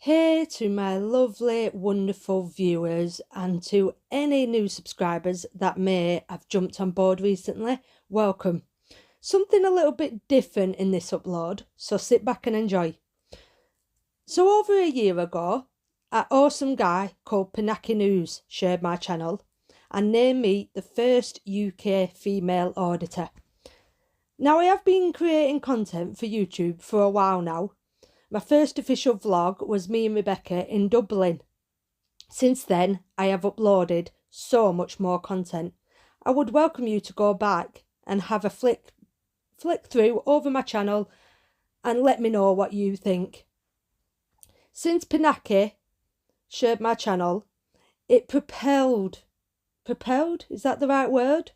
Hey to my lovely, wonderful viewers and to any new subscribers that may have jumped on board recently, welcome. Something a little bit different in this upload, so sit back and enjoy. So over a year ago, an awesome guy called Pinaki News shared my channel and named me the first UK female auditor. Now I have been creating content for YouTube for a while now. My first official vlog was me and Rebecca in Dublin. Since then, I have uploaded so much more content. I would welcome you to go back and have a flick through over my channel and let me know what you think. Since Pinaki shared my channel, it propelled, is that the right word?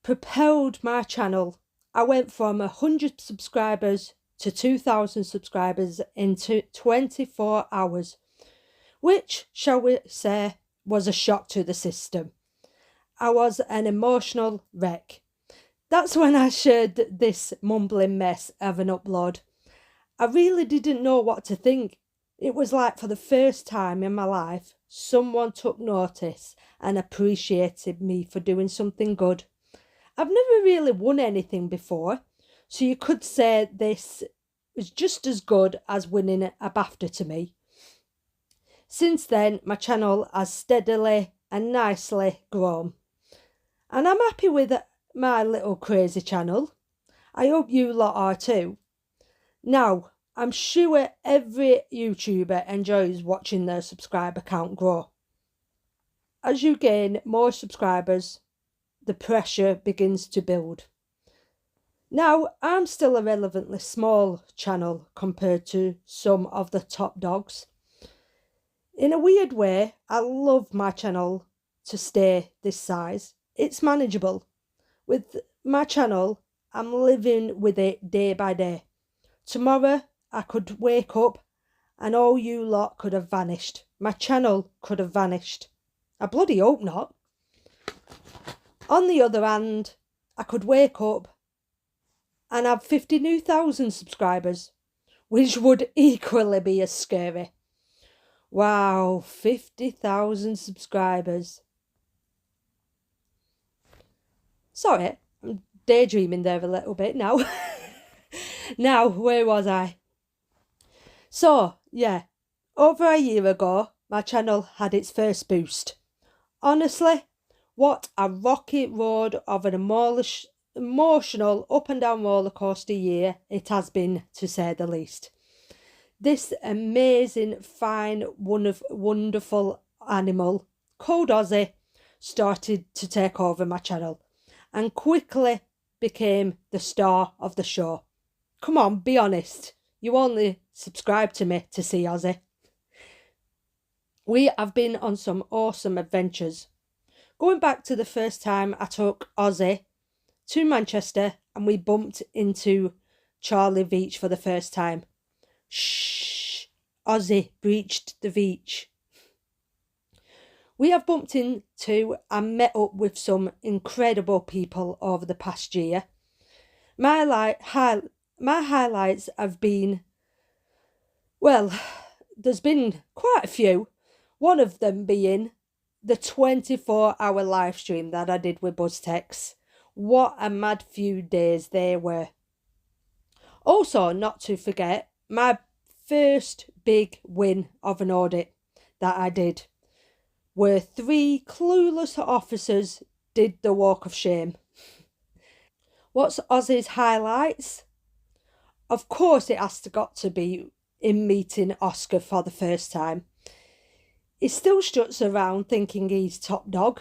Propelled my channel. I went from 100 subscribers to 2,000 subscribers in 24 hours, which, shall we say, was a shock to the system. I was an emotional wreck. That's when I shared this mumbling mess of an upload. I really didn't know what to think. It was like for the first time in my life, someone took notice and appreciated me for doing something good. I've never really won anything before, so you could say this was just as good as winning a BAFTA to me. Since then, my channel has steadily and nicely grown. And I'm happy with my little crazy channel. I hope you lot are too. Now, I'm sure every YouTuber enjoys watching their subscriber count grow. As you gain more subscribers, the pressure begins to build. Now, I'm still a relevantly small channel compared to some of the top dogs. In a weird way, I love my channel to stay this size. It's manageable. With my channel, I'm living with it day by day. Tomorrow, I could wake up and all you lot could have vanished. My channel could have vanished. I bloody hope not. On the other hand, I could wake up and have 50,000 subscribers, which would equally be as scary. Wow, 50,000 subscribers. Sorry, I'm daydreaming there a little bit now. Now, where was I? So, yeah, over a year ago, my channel had its first boost. Honestly, what a rocky road of an emotional up and down roller coaster year it has been, to say the least. This amazing, fine, wonderful animal called Aussie started to take over my channel and quickly became the star of the show. Come on, be honest. You only subscribe to me to see Aussie. We have been on some awesome adventures. Going back to the first time I took Aussie to Manchester and we bumped into Charlie Veach for the first time. Shh, Aussie breached the Veach. We have bumped into and met up with some incredible people over the past year. My highlights have been, well, there's been quite a few. One of them being the 24-hour live stream that I did with BuzzTex. What a mad few days they were. Also, not to forget, my first big win of an audit that I did, where 3 clueless officers did the walk of shame. What's Aussie's highlights? Of course it has got to be in meeting Oscar for the first time. He still struts around thinking he's top dog.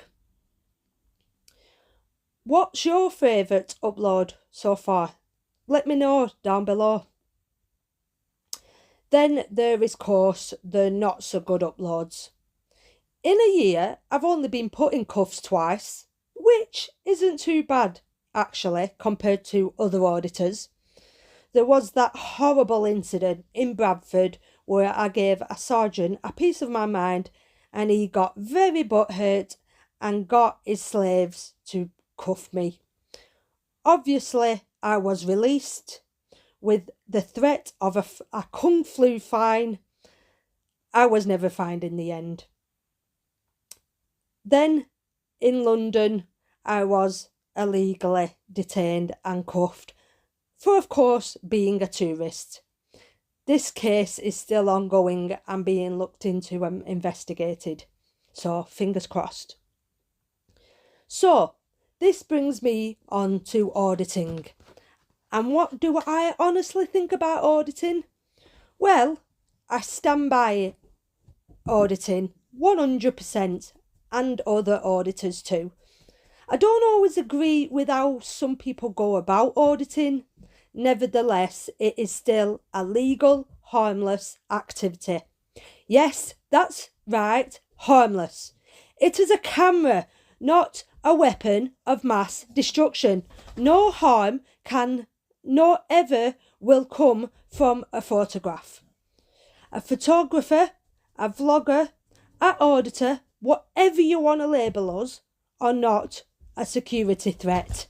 What's your favourite upload so far? Let me know down below. Then there is, of course, the not so good uploads. In a year, I've only been put in cuffs twice, which isn't too bad, actually, compared to other auditors. There was that horrible incident in Bradford where I gave a sergeant a piece of my mind and he got very butthurt and got his slaves to cuff me. Obviously, I was released with the threat of a kung flu fine I was never fined in the end. Then in London, I was illegally detained and cuffed for, of course, being a tourist. This case is still ongoing and being looked into and investigated. So, fingers crossed. So, this brings me on to auditing. And what do I honestly think about auditing? Well, I stand by auditing 100% and other auditors too. I don't always agree with how some people go about auditing. Nevertheless, it is still a legal, harmless activity. Yes, that's right, harmless. It is a camera, not a weapon of mass destruction. No harm can nor ever will come from a photograph. A photographer, a vlogger, an auditor, whatever you want to label us, are not a security threat.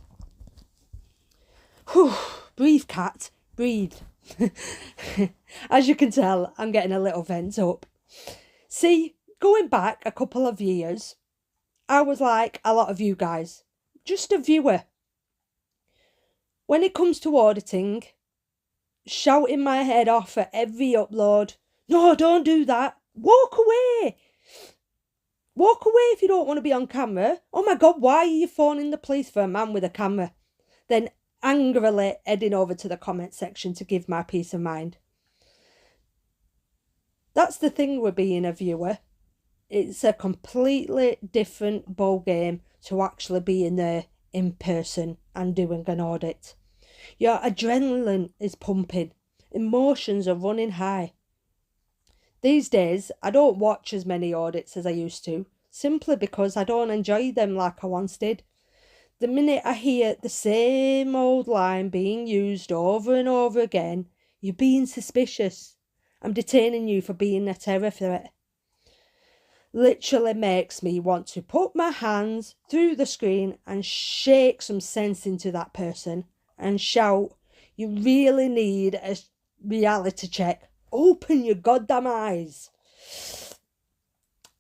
Whew, breathe, cat, breathe. As you can tell, I'm getting a little vent up. See, going back a couple of years, I was like a lot of you guys, just a viewer. When it comes to auditing, shouting my head off at every upload, no, don't do that, walk away. Walk away if you don't want to be on camera. Oh my God, why are you phoning the police for a man with a camera? Then angrily heading over to the comment section to give my peace of mind. That's the thing with being a viewer. It's a completely different ball game to actually being there in person and doing an audit. Your adrenaline is pumping. Emotions are running high. These days, I don't watch as many audits as I used to, simply because I don't enjoy them like I once did. The minute I hear the same old line being used over and over again, you're being suspicious. I'm detaining you for being a terror threat. Literally makes me want to put my hands through the screen and shake some sense into that person and shout, you really need a reality check. Open your goddamn eyes.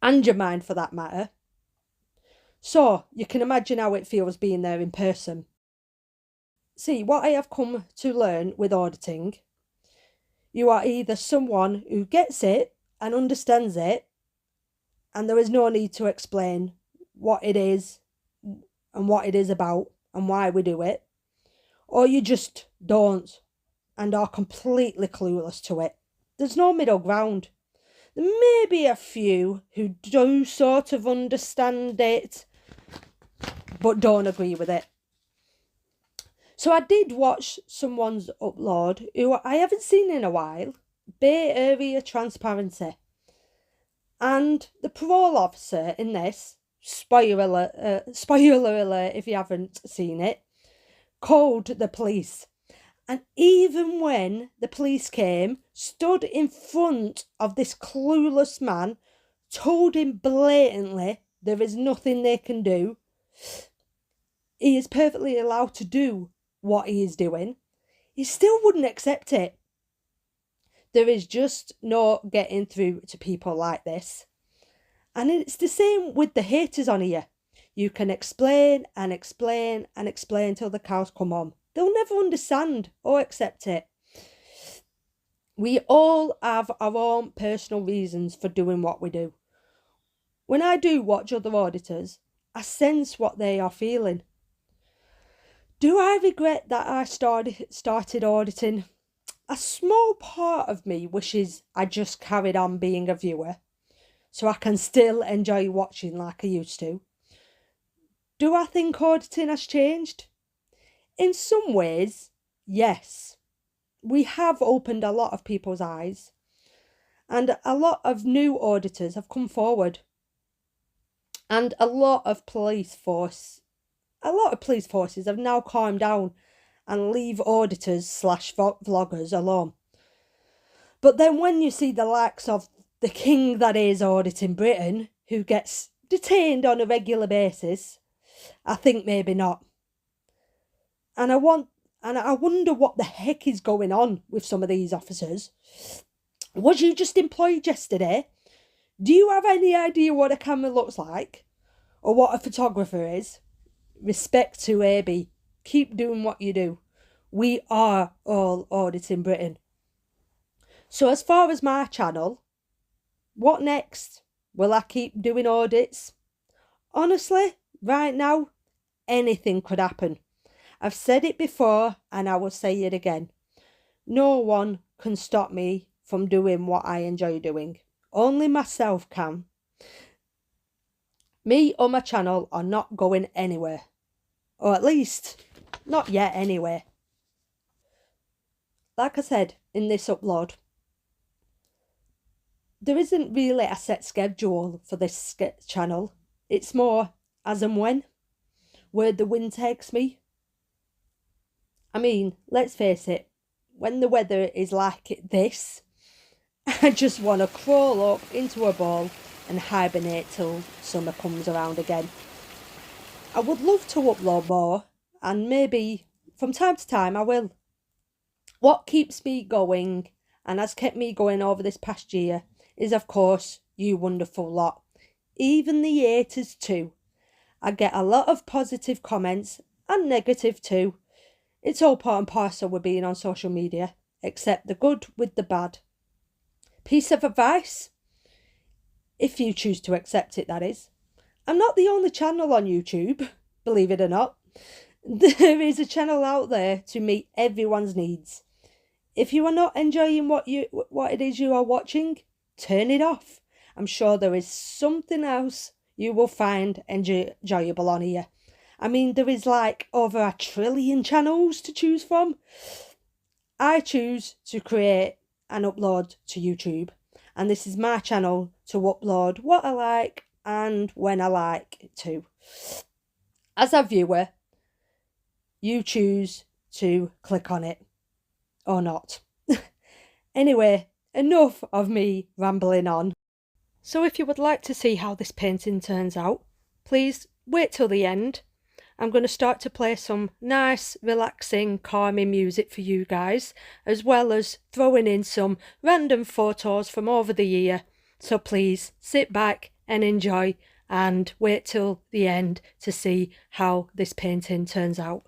And your mind for that matter. So, you can imagine how it feels being there in person. See, what I have come to learn with auditing, you are either someone who gets it and understands it, and there is no need to explain what it is and what it is about and why we do it, or you just don't and are completely clueless to it. There's no middle ground. There may be a few who do sort of understand it, but don't agree with it. So I did watch someone's upload who I haven't seen in a while, Bay Area Transparency. And the parole officer in this, spoiler alert if you haven't seen it, called the police. And even when the police came, stood in front of this clueless man, told him blatantly there is nothing they can do, he is perfectly allowed to do what he is doing, he still wouldn't accept it. There is just no getting through to people like this. And it's the same with the haters on here. You can explain and explain and explain till the cows come home. They'll never understand or accept it. We all have our own personal reasons for doing what we do. When I do watch other auditors, I sense what they are feeling. Do I regret that I started auditing? A small part of me wishes I just carried on being a viewer, so I can still enjoy watching like I used to. Do I think auditing has changed? In some ways, yes. We have opened a lot of people's eyes, and a lot of new auditors have come forward. And a lot of police forces have now calmed down and leave auditors / vloggers alone. But then when you see the likes of the king that is auditing Britain, who gets detained on a regular basis, I think maybe not. And I wonder what the heck is going on with some of these officers. Was you just employed yesterday? Do you have any idea what a camera looks like? Or what a photographer is? Respect to AB. Keep doing what you do. We are all Auditing Britain. So as far as my channel, what next? Will I keep doing audits? Honestly, right now, anything could happen. I've said it before and I will say it again. No one can stop me from doing what I enjoy doing. Only myself can. Me or my channel are not going anywhere. Or at least, not yet anyway. Like I said in this upload, there isn't really a set schedule for this channel. It's more as and when, where the wind takes me. I mean, let's face it, when the weather is like this, I just want to crawl up into a ball and hibernate till summer comes around again. I would love to upload more, and maybe from time to time I will. What keeps me going and has kept me going over this past year is, of course, you wonderful lot. Even the haters too. I get a lot of positive comments and negative too. It's all part and parcel with being on social media, except the good with the bad. Piece of advice, if you choose to accept it, that is. I'm not the only channel on YouTube, believe it or not. There is a channel out there to meet everyone's needs. If you are not enjoying what it is you are watching, turn it off. I'm sure there is something else you will find enjoyable on here. I mean, there is like over 1 trillion channels to choose from. I choose to create and upload to YouTube, and this is my channel to upload what I like and when I like to. As a viewer, you choose to click on it or not. Anyway, enough of me rambling on. So if you would like to see how this painting turns out, please wait till the end. I'm going to start to play some nice, relaxing, calming music for you guys, as well as throwing in some random photos from over the year. So please sit back and enjoy and wait till the end to see how this painting turns out.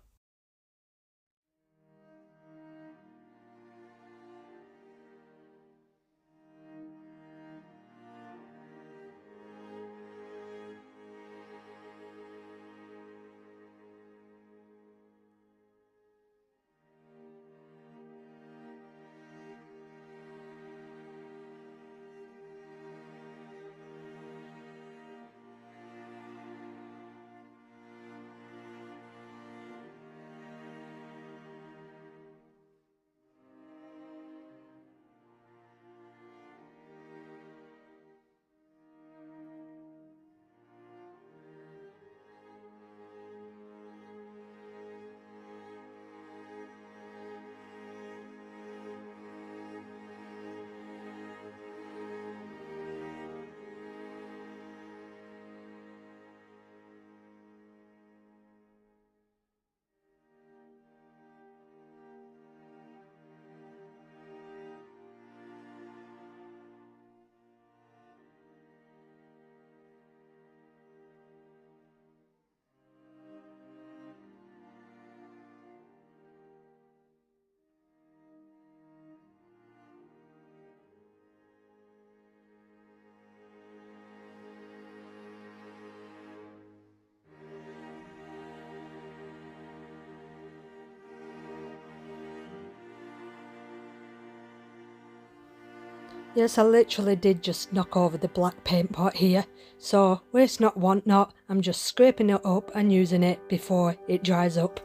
Yes, I literally did just knock over the black paint pot here, so waste not, want not, I'm just scraping it up and using it before it dries up.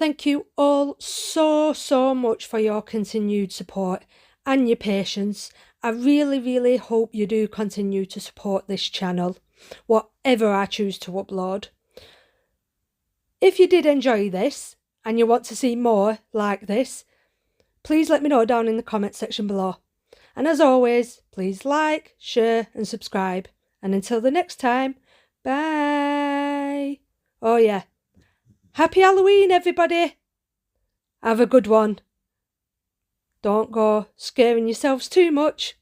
Thank you all so much for your continued support and your patience. I really hope you do continue to support this channel, whatever I choose to upload. If you did enjoy this and you want to see more like this, please let me know down in the comment section below. And as always, please like, share and subscribe. And until the next time, bye! Oh yeah. Happy Halloween, everybody. Have a good one. Don't go scaring yourselves too much.